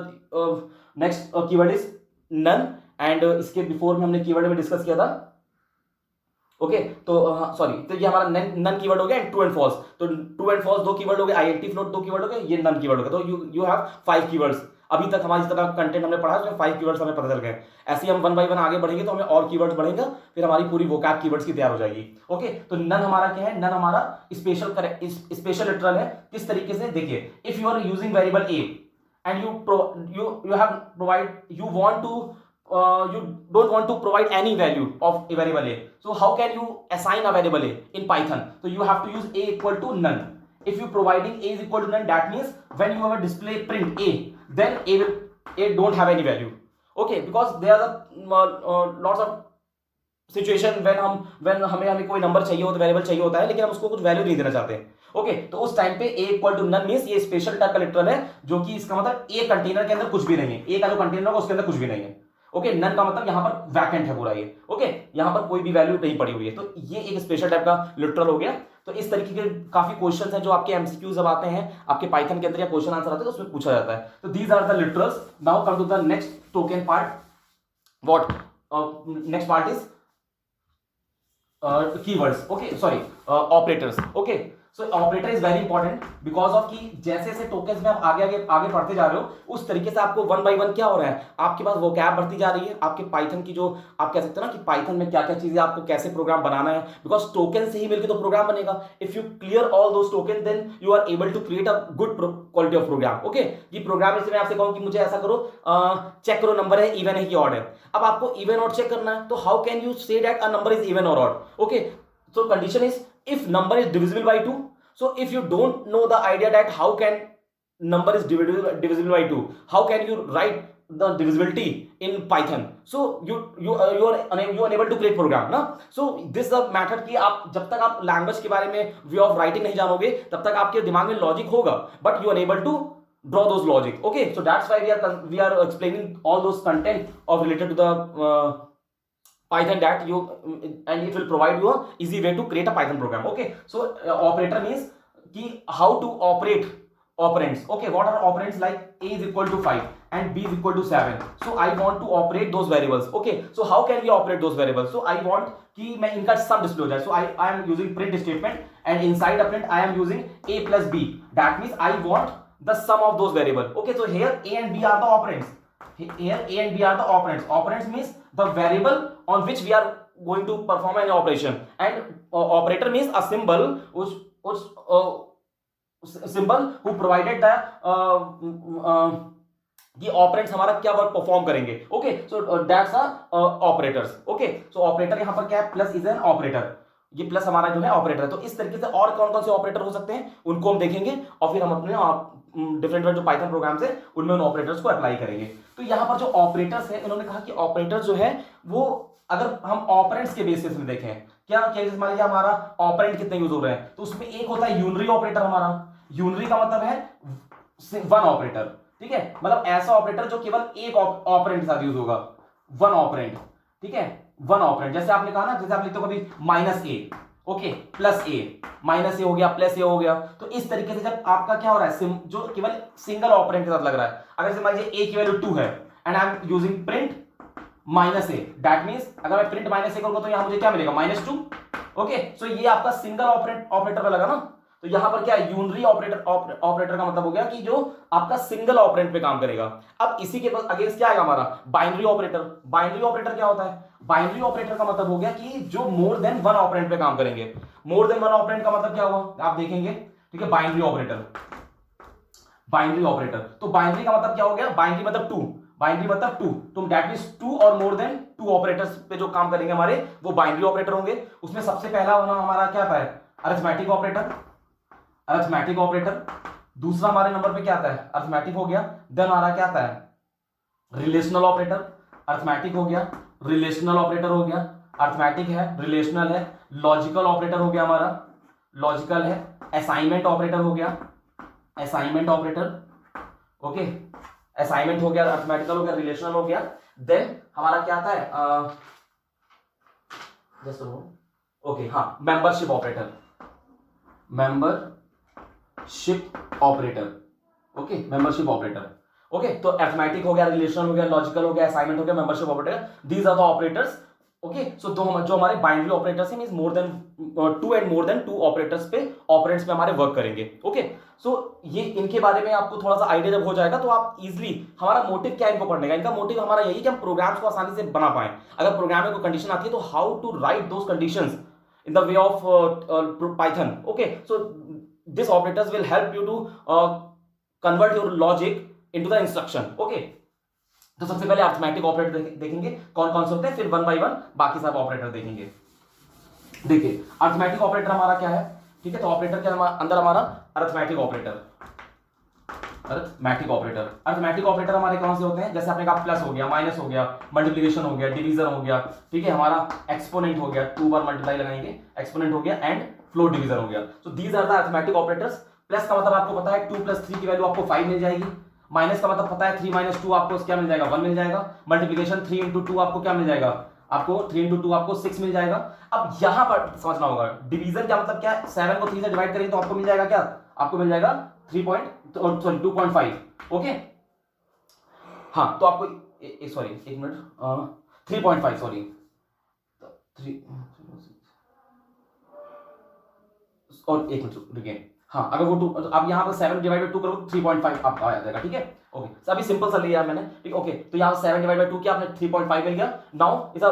next keyword is none, and इसके बिफोर में हमने कीवर्ड में डिस्कस किया था। ओके, तो सॉरी, तो ये हमारा नन कीवर्ड हो गया एंड ट्रू एंड फॉल्स। तो ट्रू एंड फॉल्स 2 कीवर्ड हो गए, INT फ्लोट 2 कीवर्ड हो गए, ये नन कीवर्ड हो गया। तो यू हैव 5 कीवर्ड्स। अभी तक हमारी जितना कंटेंट हमने पढ़ा उसमें 5 कीवर्ड्स हमें पता चल गए। ऐसे ही हम 1 बाय 1 आगे बढ़ेंगे तो हमें और कीवर्ड्स बढ़ेंगे, फिर हमारी पूरी वोकैब कीवर्ड्स की तैयार हो जाएगी। ओके, तो नन हमारा क्या है, नन हमारा स्पेशल लिटरल है। किस तरीके से, देखिए, if you are using variable a and you have provide you want to you don't want to provide any value of a variable a, so how can you assign a variable a in Python? So you have to use a equal to none. If you providing a is equal to none, that means when you have a display print a, then a don't have any value. Okay, because there are lots of situation when हमें कोई नंबर चाहिए हो, तो वेरिएबल चाहिए होता है, लेकिन हम उसको कुछ वैल्यू नहीं देना चाहते। ओके, तो उस टाइम पे a equal to none means ये स्पेशल टाइप का लिटरल है, जो कि इसका मतलब a कंटेनर के अंदर कुछ भी नहीं है, a का जो कंटेनर होगा उसके अंदर कुछ भी नहीं है। ओके, नन का मतलब यहां पर वैकेंट है पूरा ये। ओके, यहां पर कोई भी वैल्यू नहीं पड़ी हुई है, तो ये एक स्पेशल टाइप का लिटरल हो गया। तो इस तरीके के काफी क्वेश्चंस हैं जो आपके एमसीक्यू जब आते हैं आपके पाइथन के अंदर या क्वेश्चन आंसर आते हैं तो उसमें पूछा जाता है। तो these are the literals. Now come to the next token part. What next part is keywords, okay, sorry, operators. Okay, so operator is very important because of कि जैसे जैसे टोकन्स में आप आगे पढ़ते जा रहे हो, उस तरीके से आपको 1 बाय 1 क्या हो रहा है, आपके पास वोकैब बढ़ती जा रही है, आपके पाइथन की जो आप कह सकते हो ना कि पाइथन में क्या क्या चीजें आपको कैसे प्रोग्राम बनाना है, बिकॉज टोकन से ही मिलकर तो प्रोग्राम बनेगा। If you clear all those token then you are able to create a good quality of program. Okay, ये प्रोग्राम इसमें आपसे कहूं कि मुझे ऐसा करो, चेक करो नंबर है इवन है कि ऑड है। अब आपको इवन ऑड चेक करना है, तो how can you say that a number is even or odd? Okay, so condition is if number is divisible by 2. So if you don't know the idea that how can number is divisible by 2, how can you write the divisibility in Python? So you are unable to create program ना। So this is the method कि आप जब तक आप language के बारे में way of writing नहीं जानोगे तब तक आपके दिमाग में logic होगा, but you are unable to draw those logic. Okay, so that's why we are explaining all those content of related to the Python that you and it will provide you a easy way to create a Python program. Okay, so operator means कि how to operate operands. Okay, what are operands? Like a is equal to 5 and b is equal to 7. So I want to operate those variables. Okay, so how can we operate those variables? So I want कि मैं इनका sum display हो जाए. So I am using print statement and inside a print I am using a plus b. That means I want the sum of those variables. Okay, so here a and b are the operands. Here a and b are the operands. Operands means the variable on which we are going to perform an operation, and operator means a symbol which symbol who provided the ये ऑपरेंड्स हमारा क्या वर्क परफॉर्म करेंगे। Okay, so that's operators. Okay, so operator यहां पर क्या है, प्लस इज एन ऑपरेटर, ये प्लस हमारा जो है ऑपरेटर है। तो इस तरीके से और कौन कौन से ऑपरेटर हो सकते हैं उनको हम देखेंगे, और फिर हम अपने डिफरेंट जो पाइथन प्रोग्राम्स है उनमें उन ऑपरेटर्स को अप्लाई करेंगे। तो यहां पर जो ऑपरेटर्स है, इन्होंने कहा कि ऑपरेटर जो है वो अगर हम ऑपरेंड्स के बेसिस में देखें, क्या मान लीजिए हमारा ऑपरेंड कितने यूज हो रहे हैं, तो उसमें एक होता है यूनरी ऑपरेटर। हमारा यूनरी का मतलब है वन ऑपरेटर। ठीक है, मतलब ऐसा ऑपरेटर जो केवल एक ऑपरेंड के साथ यूज होगा, वन ऑपरेंड। ठीक है, वन ऑपरेंड। जैसे आपने कहा ना, जैसे आप लिखते हो कभी माइनस ए, ओके, प्लस ए, माइनस ए हो गया, प्लस ए हो गया। तो इस तरीके से जब आपका क्या हो रहा है, जो केवल सिंगल ऑपरेंड के साथ लग रहा है, अगर से मान लीजिए ए की वैल्यू 2 है and I am using print minus A, that means अगर मैं प्रिंट माइनस ए करूंगा तो यहां मुझे क्या मिलेगा, -2। ओके, सो ये आपका सिंगल ऑपरेटर पे लगा ना, तो यहां पर क्या है, यूनरी ऑपरेटर का मतलब हो गया कि जो आपका सिंगल ऑपरेंड पे काम करेगा। अब इसी के अगेंस्ट क्या आएगा हमारा, बाइनरी ऑपरेटर। बाइनरी ऑपरेटर क्या होता है, बाइनरी ऑपरेटर का मतलब हो गया कि जो मोर देन वन ऑपरेंड पे काम करेंगे। मोर देन वन ऑपरेंड का मतलब क्या हुआ, आप देखेंगे, ठीक है, बाइनरी ऑपरेटर। बाइनरी ऑपरेटर, तो बाइनरी का मतलब क्या हो गया, बाइनरी मतलब टू, बाइनरी मतलब टू, तो दैट मींस टू और मोर देन टू ऑपरेटर्स पे जो काम करेंगे हमारे, वो बाइनरी ऑपरेटर होंगे। उसमें सबसे पहला होना हमारा क्या आता है, अरिथमेटिक ऑपरेटर, अरिथमेटिक ऑपरेटर। दूसरा हमारे नंबर पे क्या आता है, अरिथमेटिक हो गया। देन हमारा क्या आता है, रिलेशनल ऑपरेटर। अरिथमेटिक हो गया, रिलेशनल ऑपरेटर हो गया, अरिथमेटिक है, रिलेशनल है, लॉजिकल ऑपरेटर हो गया हमारा, लॉजिकल है, असाइनमेंट ऑपरेटर हो गया, असाइनमेंट ऑपरेटर, ओके, असाइनमेंट हो गया, अरिथमेटिकल हो गया, रिलेशनल हो गया। देन हमारा क्या आता है, जस्ट ओके, हाँ, membership operator, membership operator, okay, membership operator, okay. तो अरिथमेटिक हो गया, रिलेशनल हो गया, लॉजिकल हो गया, असाइनमेंट हो गया, membership operator, these are the operators, okay. So जो हमारे बाइनरी ऑपरेटर्स हैं, means more than two and more than two operators पे, ऑपरेंड्स पे हमारे वर्क करेंगे, ओके। सो ये इनके बारे में आपको थोड़ा सा आइडिया जब हो जाएगा तो आप इजीली, हमारा मोटिव क्या है इनको पढ़ने का, इनका मोटिव हमारा यही कि हम प्रोग्राम्स को आसानी से बना पाएं। अगर प्रोग्राम में कोई कंडीशन आती है तो how to write those conditions in the way of Python, okay, so these operators will help you to convert your logic into the instruction, okay। तो सबसे पहले अरिथमेटिक ऑपरेटर देखेंगे कौन कौन से होते हैं, फिर वन बाय वन बाकी सब ऑपरेटर देखेंगे। देखिए अरिथमेटिक ऑपरेटर हमारा क्या है, ठीक है, तो ऑपरेटर के अंदर हमारा arithmetic operator, arithmetic operator, arithmetic operator हमारे कौन से होते हैं, जैसे आपने कहा प्लस हो गया, माइनस हो गया, मल्टीप्लिकेशन हो गया, डिवीजन हो गया, ठीक है, हमारा एक्सपोनेंट हो गया, 2 बार मल्टीप्लाई लगाएंगे, एक्सपोनेंट हो गया, एंड फ्लोर डिवीजन हो गया। So these are the arithmetic operators. Plus का मतलब आपको पता है 2 + 3 की वैल्यू आपको 5 मिल जाएगी। माइनस का मतलब पता है 3 - 2 आपको क्या मिल जाएगा, 1 मिल जाएगा। मल्टीप्लिकेशन 3 × 2 आपको क्या मिल जाएगा, आपको 3 × 2 आपको 6 मिल जाएगा। अब यहां पर समझना होगा डिवीजन क्या मतलब, क्या 7 को 3 से डिवाइड करेंगे तो आपको मिल जाएगा क्या, आपको मिल जाएगा 2.5, ओके। हाँ, तो आपको सॉरी एक मिनट, 3.5, सॉरी 3 और एक मिनट रुकिए, हाँ, अगर वो 2, तो आप यहाँ पर 7 / 2 करोगे 3.5 आपका आ जाएगा, ठीक है, ओके। अभी सिंपल सा लिया मैंने, ठीक, ओके। तो यहाँ 7 / 2 किया आपने, 3.5 मिल गया। नाउ इस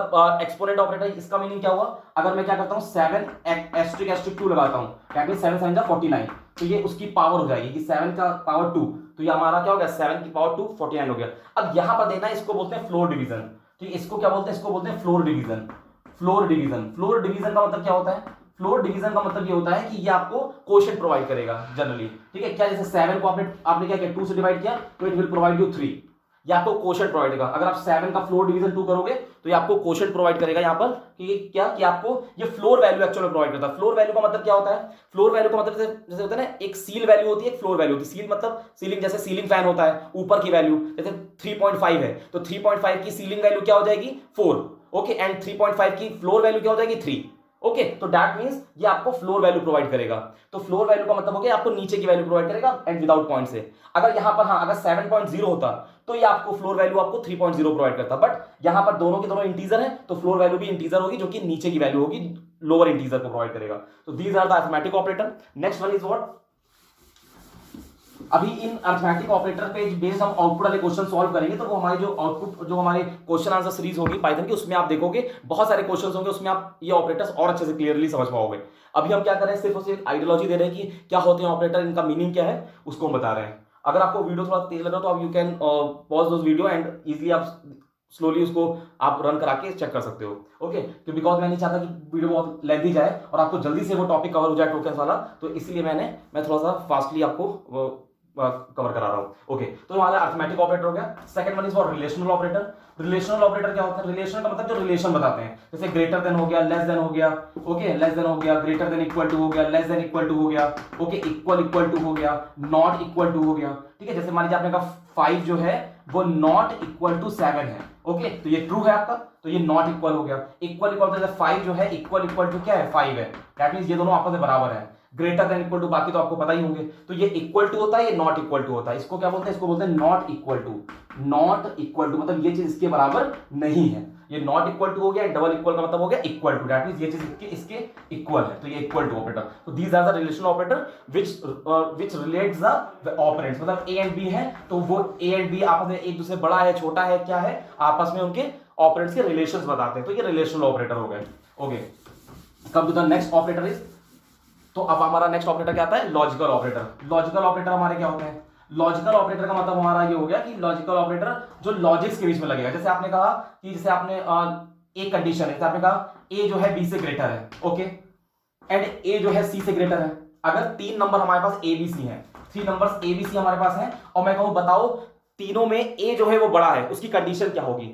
एक्सपोनेंट ऑपरेटर, इसका मीनिंग क्या हुआ, अगर मैं क्या करता हूँ 7 * 2 लगाता हूँ, क्या 7 × 7 = 49, तो ये उसकी पावर हो जाएगी कि 7 का पावर 2, तो ये हमारा क्या हो गया, 7 की पावर 2 49 हो गया। अब यहां पर देखना, इसको बोलते हैं फ्लोर डिवीजन, ठीक है, इसको क्या बोलते हैं, इसको बोलते हैं floor division. Floor division, floor division का मतलब क्या होता है, फ्लोर डिवीजन का मतलब ये होता है कि ये आपको क्वोशिएंट प्रोवाइड करेगा जनरली, ठीक है। क्या, जैसे 7 को आपने क्या किया, 2 से डिवाइड किया तो इट विल प्रोवाइड यू 3, ये आपको क्वोशिएंट प्रोवाइड करेगा। अगर आप 7 का फ्लोर डिवीजन 2 करोगे तो ये आपको क्वोशिएंट प्रोवाइड करेगा यहाँ पर, कि क्या, कि आपको ये फ्लोर वैल्यू एक्चुअल में प्रोवाइड करता है। फ्लोर वैल्यू का मतलब क्या होता है, फ्लोर वैल्यू का मतलब जैसे होता है ना, एक सील वैल्यू होती है, एक फ्लोर वैल्यू होती है। सील मतलब सीलिंग, जैसे सीलिंग फैन होता है, ऊपर की वैल्यू जैसे 3.5 है, तो 3.5 की सीलिंग वैल्यू क्या हो जाएगी, 4, ओके, एंड 3.5 की फ्लोर वैल्यू क्या हो जाएगी, 3, ओके। तो दैट मींस ये आपको फ्लोर वैल्यू प्रोवाइड करेगा। तो फ्लोर वैल्यू का मतलब हो गया आपको नीचे की वैल्यू प्रोवाइड करेगा एंड विदाउट पॉइंट से। अगर यहां पर, हाँ, अगर 7.0 होता तो ये आपको फ्लोर वैल्यू आपको 3.0 प्रोवाइड करता, बट यहां पर दोनों के दोनों इंटीजर है, तो फ्लोर वैल्यू भी इंटीजर होगी, जो कि नीचे की वैल्यू होगी, लोअर इंटीजर को प्रोवाइड करेगा। तो these are the arithmetic operator. Next one is what, अभी इन अरिथमेटिक ऑपरेटर पे बेस्ड हम आउटपुट वाले क्वेश्चन सॉल्व करेंगे, तो वो हमारी जो आउटपुट, जो हमारे क्वेश्चन आंसर सीरीज होगी पाइथन की, उसमें आप देखोगे बहुत सारे क्वेश्चंस होंगे, उसमें आप ये ऑपरेटर्स और अच्छे से क्लियरली समझ पाओगे। अभी हम क्या कर रहे हैं, सिर्फ उसे आइडियोलॉजी दे रहे हैं कि क्या होते हैं ऑपरेटर, इनका मीनिंग क्या है, उसको हम बता रहे हैं। अगर आपको वीडियो थोड़ा तेज लगा तो आप you can pause those video and easily आप स्लोली उसको आप रन करा के चेक कर सकते हो, ओके। तो बिकॉज मैं नहीं चाहता कि वीडियो बहुत लेंथी जाए और आपको जल्दी से वो टॉपिक कवर हो जाए टोकन्स वाला, तो इसलिए मैं थोड़ा सा फास्टली आपको कवर करा रहा हूं, ओके। तो हमारा अरिथमेटिक ऑपरेटर हो गया। Second one is for relational operator. Relational operator क्या होता है, रिलेशन का मतलब जो रिलेशन बताते हैं, जैसे ग्रेटर देन हो गया, लेस देन हो गया, ओके, लेस देन हो गया, ग्रेटर देन इक्वल टू हो गया, लेस देन इक्वल टू हो गया, ओके, इक्वल टू हो गया, नॉट इक्वल टू हो गया, ठीक है। जैसे मान लीजिए आपने कहा 5 जो है वो नॉट इक्वल टू 7 है, ओके, तो ये ट्रू है आपका, तो ये नॉट इक्वल हो गया। इक्वल तो 5 जो है इक्वल टू क्या है, 5 है, दैट मींस ये दोनों आपस में बराबर है। ग्रेटर देन इक्वल टू बाकी तो आपको पता ही होंगे, तो ये इक्वल टू होता है, ये नॉट इक्वल टू होता है। इसको क्या बोलते हैं, इसको बोलते हैं not equal to. Not equal to मतलब ये चीज इसके बराबर नहीं है। ये नॉट इक्वल टू हो गया, डबल इक्वल का मतलब हो गया इक्वल टू, दैट मींस ये चीज इसके इक्वल है, तो ये इक्वल टू ऑपरेटर। तो these are the relational operator which relates the operands, मतलब ए एंड बी है तो वो ए एंड बी आपस में एक दूसरे बड़ा है छोटा है क्या है, आपस में उनके ऑपरेंड्स के रिलेशंस बताते हैं, तो ये रिलेशनल ऑपरेटर हो गए। Okay, come to the next operator is, तो अब हमारा नेक्स्ट ऑपरेटर क्या आता है, लॉजिकल ऑपरेटर। लॉजिकल ऑपरेटर हमारे क्या होते हैं, लॉजिकल ऑपरेटर का मतलब हमारा ये हो गया कि लॉजिकल ऑपरेटर जो लॉजिक्स के बीच में लगेगा। जैसे आपने कहा कि जैसे आपने एक कंडीशन है, जैसे आपने कहा ए जो है बी से ग्रेटर है, ओके, एंड ए जो है सी से ग्रेटर है। अगर 3 नंबर हमारे पास ए बी सी है, 3 नंबर्स ए बी सी हमारे पास हैं, और मैं कहूं बताओ तीनों में ए जो है वो बड़ा है, उसकी कंडीशन क्या होगी,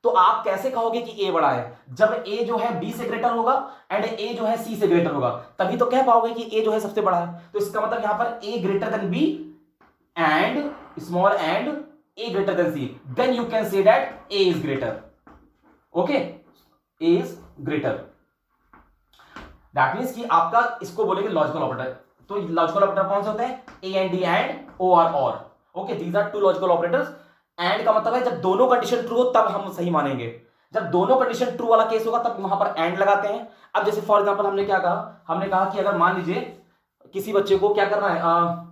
तो आप कैसे कहोगे कि ए बड़ा है, जब ए जो है बी से ग्रेटर होगा एंड ए जो है सी से ग्रेटर होगा, तभी तो कह पाओगे कि ए जो है सबसे बड़ा है। तो इसका मतलब यहां पर a greater than b and small and a greater than c, then you can say that a is greater. Okay, a is greater, that means कि आपका इसको बोलेंगे लॉजिकल ऑपरेटर। तो लॉजिकल ऑपरेटर कौन से होते हैं, A N D and O R और। Okay, these are 2 logical operators. And का मतलब है जब दोनों कंडीशन ट्रू हो तब हम सही मानेंगे, जब दोनों कंडीशन ट्रू वाला केस होगा तब वहां पर एंड लगाते हैं। अब जैसे फॉर एग्जांपल हमने क्या कहा, हमने कहा कि अगर मान लीजिए किसी बच्चे को क्या करना है,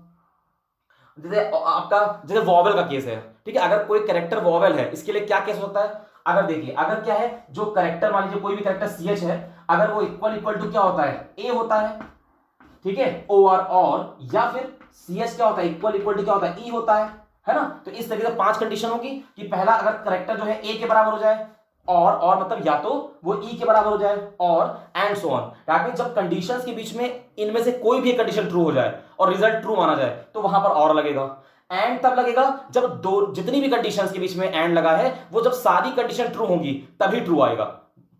जैसे आपका जैसे वॉवेल का केस है, ठीक है, अगर कोई कैरेक्टर वॉवेल है, इसके लिए क्या केस होता है, अगर देखिए अगर क्या है जो कैरेक्टर मान लीजिए कोई भी कैरेक्टर सी एच है, अगर वो इक्वल टू क्या होता है, ए होता है, ठीक है, ओ आर और, या फिर सी एच क्या होता है, इक्वल टू क्या होता है, ई होता है ना। तो इस तरीके से 5 कंडीशन होगी कि पहला अगर कैरेक्टर जो है ए के बराबर हो जाए, और मतलब या तो वो ई के बराबर हो जाए, और and so on. That means जब कंडीशंस के बीच में इनमें से कोई भी कंडीशन ट्रू हो जाए और रिजल्ट ट्रू माना जाए तो वहां पर और लगेगा। एंड तब लगेगा जब दो जितनी भी कंडीशंस के बीच में एंड लगा है वो जब सारी कंडीशन ट्रू होंगी तभी ट्रू आएगा,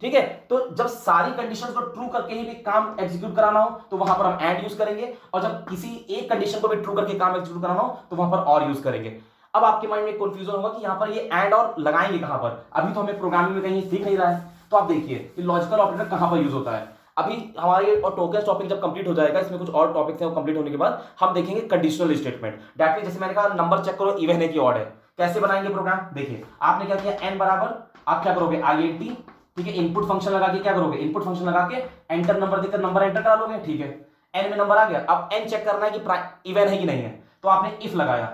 ठीक है। तो जब सारी कंडीशंस को ट्रू करके ही भी काम एग्जीक्यूट कराना हो तो वहां पर हम एंड यूज करेंगे, और जब किसी एक कंडीशन को भी ट्रू करके काम एग्जीक्यूट कराना हो तो वहां पर और यूज करेंगे। अब आपके माइंड में कंफ्यूजन होगा कि यहां पर ये एंड और लगाएंगे कहां पर, अभी तो हमें प्रोग्रामिंग में कहीं दिख नहीं रहा है। तो आप देखिए कि लॉजिकल ऑपरेटर कहां पर यूज होता है। अभी हमारा ये और टोकन्स टॉपिक जब कंप्लीट हो जाएगा, इसमें कुछ और टॉपिक्स हैं, वो कंप्लीट होने के बाद हम देखेंगे कंडीशनल स्टेटमेंट। दैट मींस जैसे मैंने कहा नंबर चेक करो इवन है कि ऑड है, कैसे बनाएंगे प्रोग्राम। देखिए आपने क्या किया, एन बराबर आप क्या करोगे INT, ठीक है, इनपुट फंक्शन लगा के क्या करोगे, इनपुट फंक्शन लगा के एंटर नंबर देकर नंबर एंटर करा लोगे, ठीक है। एन में नंबर आ गया, अब एन चेक करना है कि इवन है कि नहीं है, तो आपने इफ लगाया,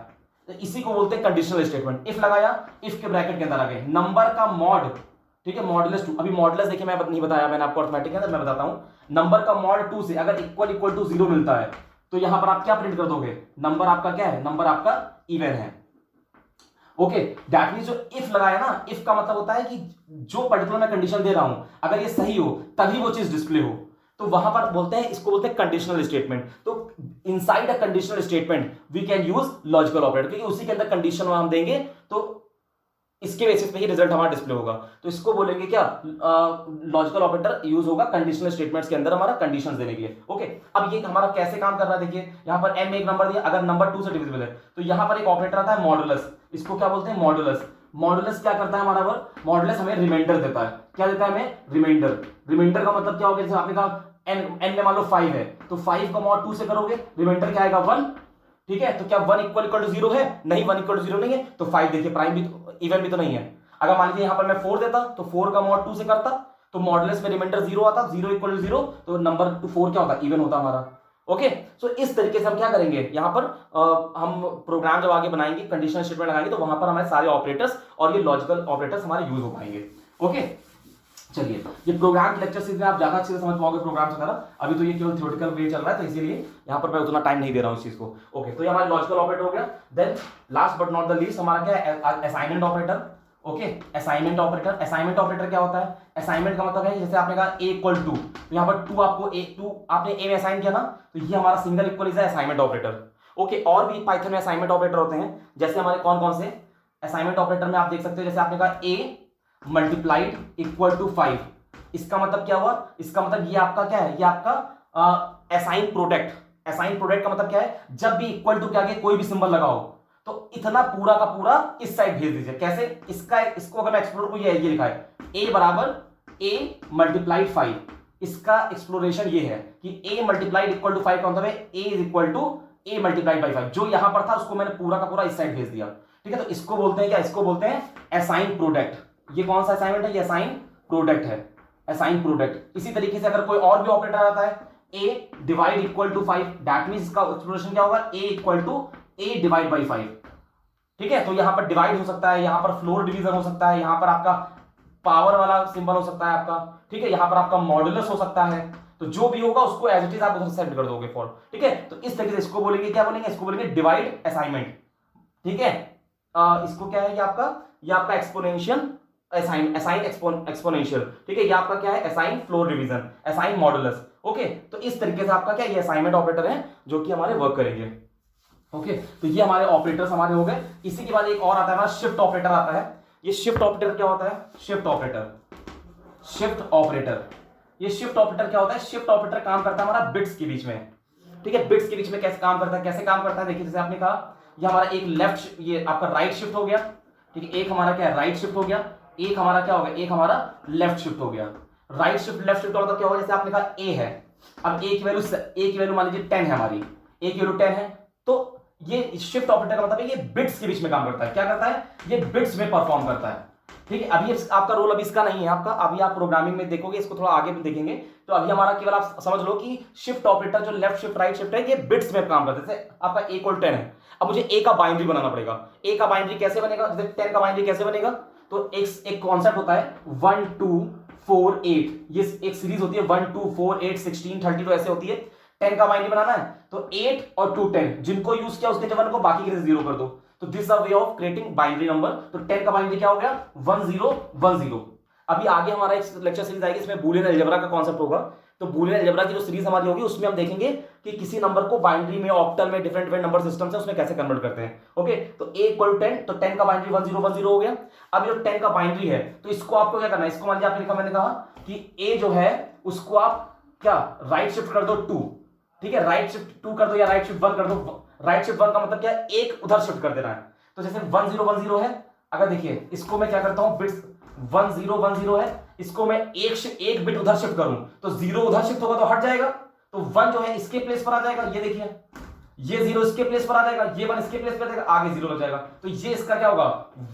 तो इसी को बोलते हैं कंडीशनल स्टेटमेंट। इफ लगाया, इफ के ब्रैकेट के अंदर आ गए नंबर का मॉड, ठीक है, मॉडुलस 2। अभी मॉडुलस देखिए मैं नहीं बताया, मैंने आपको अर्थमेटिक के अंदर मैं बताता हूं, नंबर का मॉड 2 से अगर इक्वल टू 0 मिलता है तो यहां पर आप क्या प्रिंट कर दोगे, नंबर आपका क्या है, नंबर आपका इवन है। ओके, दैट मींस जो इफ लगाया ना, इफ का मतलब होता है कि जो पर्टिकुलर मैं कंडीशन दे रहा हूं अगर ये सही हो तभी वो चीज डिस्प्ले हो, तो वहां पर बोलते हैं, इसको बोलते हैं कंडीशनल स्टेटमेंट। तो inside a conditional statement we can use logical operator, क्योंकि उसी के अंदर कंडीशन हम देंगे तो इसके बेसिस पे ही रिजल्ट हमारा डिस्प्ले होगा। तो इसको बोलेंगे क्या, लॉजिकल ऑपरेटर यूज होगा कंडीशनल स्टेटमेंट्स के अंदर हमारा कंडीशंस देने के लिए। ओके, अब ये हमारा कैसे काम कर रहा है, देखिए यहां पर n में एक नंबर दिया, अगर नंबर 2 से डिविजिबल है तो यहां पर एक ऑपरेटर आता है मॉडुलस, इसको क्या बोलते हैं, मॉडुलस। मॉडुलस क्या करता है हमारा वर्क, मॉडुलस हमें रिमाइंडर देता है। क्या देता है हमें, रिमाइंडर। रिमाइंडर का मतलब क्या होगा, जैसे आपने कहा n में मान लो 5 है तो 5 का मॉड 2 से करोगे, रिमाइंडर क्या आएगा 1, ठीक है। तो क्या 1 इक्वल टू 0 है, नहीं 1 इक्वल टू 0 नहीं है, तो 5 देखिए प्राइम भी इवन भी तो नहीं है। अगर मान लीजिए यहां पर मैं 4 देता तो 4 का मॉड 2 से करता तो मॉडुलस में रिमाइंडर 0 आता, 0 इक्वल टू 0 तो नंबर 4 क्या होता, इवन होता हमारा। ओके, सो इस तरीके से हम क्या करेंगे, यहां पर हम प्रोग्राम जब आगे बनाएंगे कंडीशनल स्टेटमेंट लगाएंगे तो वहां पर हमारे सारे ऑपरेटर्स और ये लॉजिकल ऑपरेटर्स हमारे यूज हो पाएंगे। ओके, चलिए ये प्रोग्राम की लेक्चर सीरीज में आप ज्यादा अच्छे से समझ पाओगे प्रोग्राम वगैरह, अभी तो ये केवल थ्योरेटिकल वे चल रहा है तो इसीलिए यहाँ पर मैं उतना टाइम नहीं दे रहा हूँ इस चीज को। ओके, तो ये हमारा लॉजिकल ऑपरेटर हो गया। Then last but not the least हमारा क्या है, assignment operator. Okay, assignment operator, assignment operator क्या होता है, असाइनमेंट का मतलब है जैसे आपने कहा a इक्वल टू, तो यहाँ पर 2 आपको a2 आपने a में असाइन किया ना, तो ये हमारा single equal is assignment operator. Okay, और भी पाइथन में असाइनमेंट ऑपरेटर होते हैं, जैसे हमारे कौन कौन से असाइनमेंट ऑपरेटर में आप देख सकते हो, जैसे आपने कहा a मल्टीप्लाइड इक्वल टू 5, इसका मतलब क्या हुआ, इसका मतलब ये आपका क्या है, ये आपका असाइन प्रोडक्ट। असाइन प्रोडक्ट का मतलब क्या है, जब भी इक्वल टू के आगे कोई भी सिंबल लगाओ तो इतना पूरा का पूरा इस साइड भेज दीजिए। कैसे, इसको अगर मैं एक्सप्लोर को ये लिखा है a बराबर a मल्टीप्लाइड 5, इसका एक्सप्लोरेशन ये है कि a मल्टीप्लाइड इक्वल टू 5 का मतलब है a is equal to a multiplied by 5, जो यहां पर था उसको मैंने पूरा का पूरा इस साइड भेज दिया, ठीक है। तो इसको बोलते हैं क्या, इसको बोलते हैं असाइन प्रोडक्ट, ये कौन सा असाइनमेंट है, ये असाइन प्रोडक्ट है, असाइन प्रोडक्ट। इसी तरीके से अगर कोई और भी ऑपरेटर आता है, a divide equal to 5, that means इसका एक्सप्रेशन क्या होगा, a equal to a divide by 5। ठीक है, तो यहां पर डिवाइड हो सकता है, यहां पर फ्लोर डिवीजन हो सकता है, यहां पर आपका पावर वाला सिंबल हो सकता है आपका, ठीक है, यहां पर आपका मॉडुलस हो सकता है। तो जो भी होगा उसको एज इट इज आप उधर सेट कर दोगे फॉर, ठीक है। तो इस तरीके से इसको बोलेंगे, क्या बोलेंगे, इसको बोलेंगे डिवाइड असाइनमेंट, ठीक है। इसको क्या है, ये आपका एक्सपोनेंशियल असाइन एक्सपोनेंशियल, ठीक है। ये आपका क्या है, assign floor division, assign modulus. Okay, तो इस तरीके से आपका क्या, ये असाइनमेंट ऑपरेटर है जो कि हमारे वर्क करेंगे। ओके, तो ये हमारे ऑपरेटर्स हमारे हो गए। इसी के बाद एक और आता है हमारा शिफ्ट ऑपरेटर आता है। ये शिफ्ट ऑपरेटर क्या होता है, शिफ्ट ऑपरेटर, शिफ्ट ऑपरेटर, ये शिफ्ट ऑपरेटर क्या होता है, शिफ्ट ऑपरेटर काम करता है हमारा बिट्स के बीच में, ठीक है। बिट्स के बीच में कैसे काम करता है, कैसे काम करता है, देखिए जैसे आपने कहा ये हमारा एक लेफ्ट, ये आपका राइट शिफ्ट हो गया, ठीक है। एक हमारा क्या है, राइट शिफ्ट हो गया, एक हमारा क्या हो गया, एक हमारा लेफ्ट शिफ्ट हो गया। राइट शिफ्ट लेफ्ट शिफ्ट मतलब क्या होगा, जैसे आपने कहा ए है, अब ए की वैल्यू मान लीजिए 10 है हमारी, ए की वैल्यू 10 है, तो ये शिफ्ट ऑपरेटर का मतलब है ये बिट्स के बीच में काम करता है। क्या करता है, ये बिट्स में परफॉर्म करता है, ठीक है। अभी आपका रोल अभी इसका नहीं है आपका, अभी आप प्रोग्रामिंग में देखोगे, इसको थोड़ा आगे में देखेंगे। तो अभी हमारा केवल आप समझ लो कि शिफ्ट ऑपरेटर जो लेफ्ट शिफ्ट राइट शिफ्ट है, ये बिट्स में काम करता है। जैसे आपका ए इक्वल 10 है, अब मुझे ए का बाइनरी बनाना पड़ेगा। ए का बाइनरी कैसे बनेगा, जैसे 10 का बाइनरी कैसे बनेगा, तो एक कॉन्सेप्ट होता है 1 2 4 8, ये एक सीरीज होती है 1 2 4 8 16 32 ऐसे होती है। 10 का बाइनरी बनाना है तो 8 और 2 10, जिनको यूज किया उसके जगह को बाकी के 0 कर दो। तो this a way of creating binary number. तो 10 का बाइनरी क्या हो गया, 1 0 1 0। अभी आगे हमारा एक लेक्चर सीरीज आएगी, इसमें बूलियन अलजेब्रा का कॉन्सेप्ट होगा। तो बूलियन अलजेब्रा की जो सीरीज हमारी होगी उसमें हम देखेंगे कि किसी नंबर को बाइनरी में, ऑक्टल में, डिफरेंट डिफरेंट नंबर सिस्टम से उसमें कैसे कन्वर्ट करते हैं। ओके, तो ए इक्वल 10, तो 10 का बाइनरी 1 0 1 0 हो गया। अब ये 10 का बाइनरी है तो इसको आपको क्या करना है, इसको मान लीजिए आपने लिखा, मैंने कहा कि ए जो है उसको आप क्या राइट शिफ्ट कर दो 2, ठीक है, राइट शिफ्ट 2 कर दो या राइट शिफ्ट 1 कर दो। राइट शिफ्ट 1 का मतलब क्या है, एक उधर शिफ्ट कर देना है। तो जैसे 1 0 1 0 है, अगर देखिए इसको मैं क्या करता हूं, बिट्स 1 0 1 0 है, इसको मैं एक बिट उधर शिफ्ट करूं तो 0 उधर शिफ्ट होगा तो हट जाएगा, तो 1 जो है इसके प्लेस पर आ जाएगा। ये देखिए ये 0 इसके प्लेस पर आ जाएगा, ये 1 इसके प्लेस पर आ जाएगा, आगे 0 लग जाएगा। तो ये इसका क्या होगा,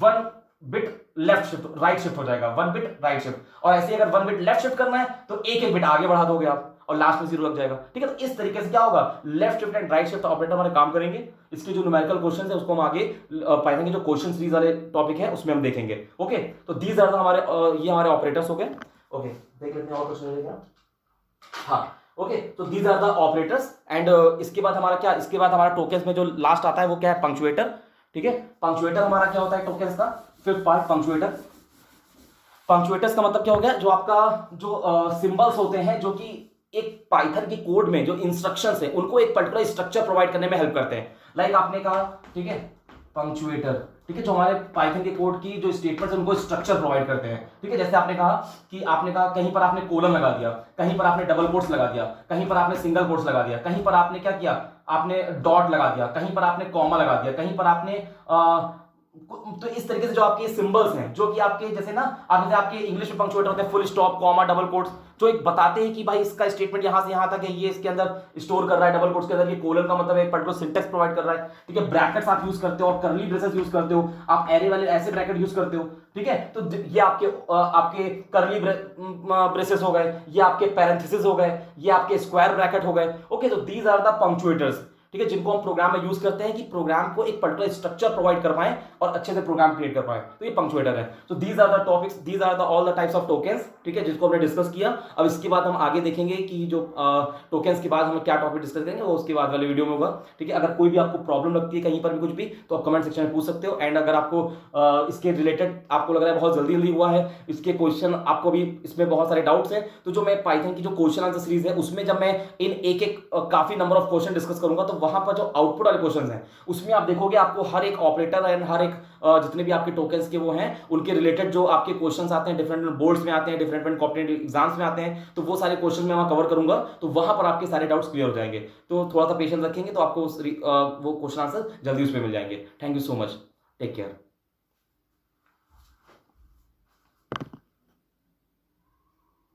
1 bit left shift right shift हो जाएगा, 1 बिट राइट शिफ्ट। और ऐसे अगर 1 बिट लेफ्ट शिफ्ट करना है तो एक बिट आगे बढ़ा दोगे आप और लास्ट में 0 लग जाएगा, ठीक है। तो इस तरीके से क्या होगा, left shift and right shift operator हमारे काम करेंगे। इसके जो न्यूमेरिकल क्वेश्चंस है उसको हम आगे पाइथन के जो क्वेश्चन सीरीज वाले टॉपिक है उसमें हम देखेंगे। ओके, तो दीज आर हमारे ये हमारे ऑपरेटर्स हो गए। ओके, देख लेते हैं और क्वेश्चन है क्या। हाँ, ओके, तो these are the operators and इसके बाद हमारा क्या, इसके बाद हमारा टोकन्स में जो लास्ट आता है वो क्या है, पंक्चुएटर, ठीक है। पंक्चुएटर हमारा क्या होता है टोकन्स का, फिफ्थ पार्ट पंक्चुएटर। पंक्चुएटर्स का मतलब क्या हो गया, जो आपका जो सिंबल्स होते हैं जो कि एक पाइथन की कोड में जो इंस्ट्रक्शंस है उनको एक पर्टिकुलर स्ट्रक्चर प्रोवाइड करने में हेल्प करते हैं। लाइक आपने कहा, ठीक है, पंक्चुएटर, ठीक है, जो हमारे पाइथन के कोड की जो स्टेटमेंट्स है उनको स्ट्रक्चर प्रोवाइड करते हैं, ठीक है। जैसे आपने कहा कहीं पर आपने कोलन लगा दिया, कहीं पर आपने डबल कोट्स लगा दिया, कहीं पर आपने सिंगल कोट्स लगा दिया, कहीं पर आपने क्या किया, आपने डॉट लगा दिया, कहीं पर आपने कॉमा लगा दिया, कहीं पर आपने तो इस तरीके से जो आपके सिंबल्स हैं जो कि आपके जैसे ना, आप जैसे आपके इंग्लिश में पंक्चुएटर होते हैं, full stop, comma, double quotes, जो एक बताते हैं कि भाई इसका स्टेटमेंट यहां से यहां तक है, ये इसके अंदर स्टोर कर रहा है, डबल कोट्स के अंदर ये कोलन का मतलब एक पर्टिकुलर सिंटेक्स प्रोवाइड कर रहा है, ठीक है। ब्रैकेट्स आप यूज करते हो और करली ब्रेसेस यूज करते हो, आप एरे वाले ऐसे ब्रैकेट यूज करते हो, ठीक है। तो ये आपके करली ब्रेसेस हो गए, ये आपके पैरेंथेसिस हो गए, ये आपके स्क्वायर ब्रैकेट हो गए। ओके, तो दीज आर द पंक्चुएटर्स, ठीक है, जिनको हम प्रोग्राम में यूज करते हैं कि प्रोग्राम को एक पर्टिकुलर स्ट्रक्चर प्रोवाइड कर पाएं और अच्छे से प्रोग्राम क्रिएट कर पाएं। तो ये पंक्चुएटर है। तो these are the topics, these are the all the types of tokens, ठीक है, जिसको हमने डिस्कस किया। अब इसके बाद हम आगे देखेंगे कि जो टोकन्स के बाद हम क्या टॉपिक डिस्कस करेंगे वो उसके बाद वाले वीडियो में होगा, ठीक है। अगर कोई भी आपको प्रॉब्लम लगती है कहीं पर भी कुछ भी, तो आप कमेंट सेक्शन में पूछ सकते हो। एंड अगर आपको इसके रिलेटेड आपको लग रहा है बहुत जल्दी जल्दी हुआ है, इसके क्वेश्चन आपको भी इसमें बहुत सारे डाउट्स हैं, तो जो मैं पाइथन की जो क्वेश्चन आंसर सीरीज है उसमें जब मैं इन एक काफी नंबर ऑफ क्वेश्चन डिस्कस करूंगा तो वहां पर जो आउटपुट वाले क्वेश्चंस हैं उसमें आप देखोगे आपको हर एक ऑपरेटर एंड हर एक जितने भी आपके टोकन्स के वो हैं उनके रिलेटेड जो आपके क्वेश्चंस आते हैं, डिफरेंट बोर्ड्स में आते हैं, डिफरेंट कॉम्पिटिटिव एग्जाम्स में आते हैं, तो वो सारे क्वेश्चन मैं वहां कवर करूंगा, तो वहां पर आपके सारे डाउट्स क्लियर हो जाएंगे। तो थोड़ा सा पेशेंस रखेंगे तो आपको वो क्वेश्चन आंसर जल्दी उसमें मिल जाएंगे। Thank you so much, take care.